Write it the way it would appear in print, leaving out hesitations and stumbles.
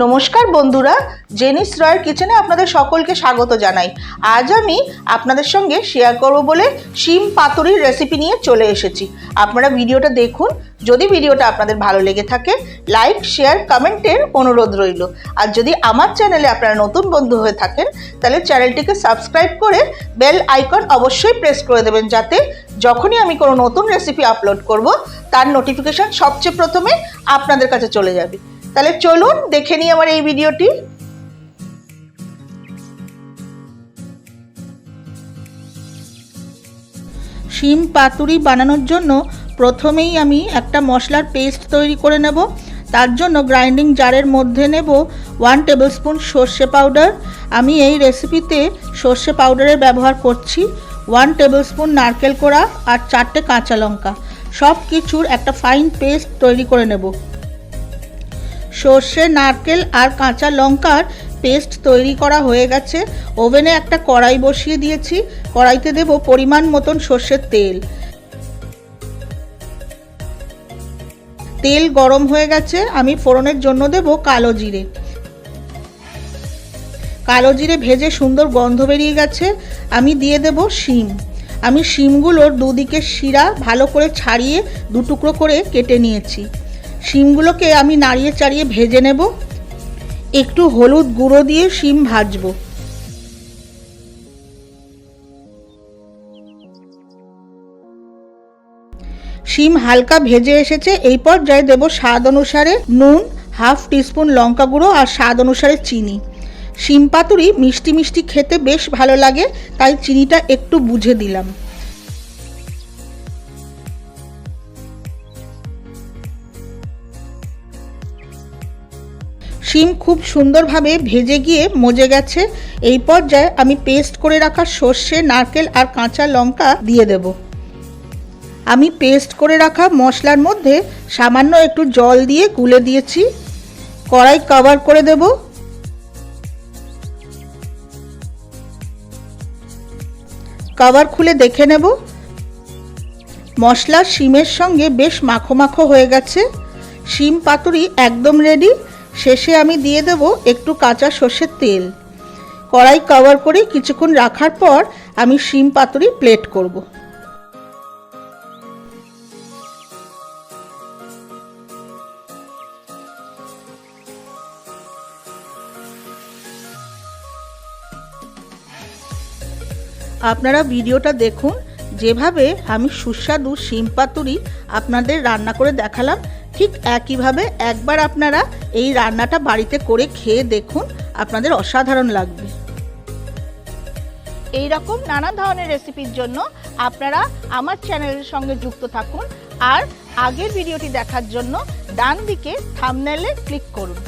নমস্কার বন্ধুরা, জেনিস রয়ের কিচেনে আপনাদের সকলকে স্বাগত জানাই। আজ আমি আপনাদের সঙ্গে শেয়ার করব বলে শিম পাতুরির রেসিপি নিয়ে চলে এসেছি। আপনারা ভিডিওটা দেখুন। যদি ভিডিওটা আপনাদের ভালো লেগে থাকে লাইক শেয়ার কমেন্টের অনুরোধ রইল। আর যদি আমার চ্যানেলে আপনারা নতুন বন্ধু হয়ে থাকেন তাহলে চ্যানেলটিকে সাবস্ক্রাইব করে বেল আইকন অবশ্যই প্রেস করে দেবেন, যাতে যখনই আমি কোনো নতুন রেসিপি আপলোড করব তার নোটিফিকেশন সবচেয়ে প্রথমে আপনাদের কাছে চলে যাবে। তাহলে চলুন দেখে নিই আমার এই ভিডিওটি। শিম পাতুরি বানানোর জন্য প্রথমেই আমি একটা মশলার পেস্ট তৈরি করে নেব। তার জন্য গ্রাইন্ডিং জারের মধ্যে নেব 1 টেবিলস্পুন সর্ষে পাউডার। আমি এই রেসিপিতে সর্ষে পাউডারের ব্যবহার করছি। 1 টেবিলস্পুন নারকেল কোড়া আর 4টে কাঁচা লঙ্কা, সব কিছুর একটা ফাইন পেস্ট তৈরি করে নেব। সর্ষে, নারকেল আর কাঁচা লঙ্কার পেস্ট তৈরি করা হয়ে গেছে। ওভেনে একটা কড়াই বসিয়ে দিয়েছি। কড়াইতে দেব পরিমাণ মতন সর্ষের তেল। তেল গরম হয়ে গেছে। আমি ফোড়নের জন্য দেব কালো জিরে। কালো জিরে ভেজে সুন্দর গন্ধ বেরিয়ে গেছে। আমি দিয়ে দেব শিম। আমি শিমগুলোর দুদিকের শিরা ভালো করে ছাড়িয়ে দু টুকরো করে কেটে নিয়েছি। শিমগুলোকে আমি নাড়িয়ে চাড়িয়ে ভেজে নেব। একটু হলুদ গুঁড়ো দিয়ে শিম ভাজবো। শিম হালকা ভেজে এসেছে। এই পর্যায়ে দেব স্বাদ অনুসারে নুন, হাফ টিস্পুন লঙ্কা গুঁড়ো আর স্বাদ অনুসারে চিনি। শিম পাতুরি মিষ্টি মিষ্টি খেতে বেশ ভালো লাগে, তাই চিনিটা একটু বুঝে দিলাম। শিম খুব সুন্দরভাবে ভেজে গিয়ে মজে গেছে। এই পর্যায়ে আমি পেস্ট করে রাখা সর্ষে, নারকেল আর কাঁচা লঙ্কা দিয়ে দেব। আমি পেস্ট করে রাখা মশলার মধ্যে সামান্য একটু জল দিয়ে গুলে দিয়েছি। কড়াই কভার করে দেব। কভার খুলে দেখে নেব। মশলা শিমের সঙ্গে বেশ মাখো মাখো হয়ে গেছে। শিম পাতুরি একদম রেডি। শেষে আমি দিয়ে দেব একটু কাঁচা সর্ষের তেল। কড়াই কভার করে কিছুক্ষণ রাখার পর আমি শিম পাতুরি প্লেট করব। আপনারা ভিডিওটা দেখুন। যেভাবে আমি সুস্বাদু শিম পাতুরি আপনাদের রান্না করে দেখালাম, ঠিক একইভাবে একবার আপনারা এই রান্নাটা বাড়িতে করে খেয়ে দেখুন, আপনাদের অসাধারণ লাগবে। এই রকম নানা ধরনের রেসিপির জন্য আপনারা আমার চ্যানেলের সঙ্গে যুক্ত থাকুন। আর আগের ভিডিওটি দেখার জন্য ডান দিকে থাম্বনেইলে ক্লিক করুন।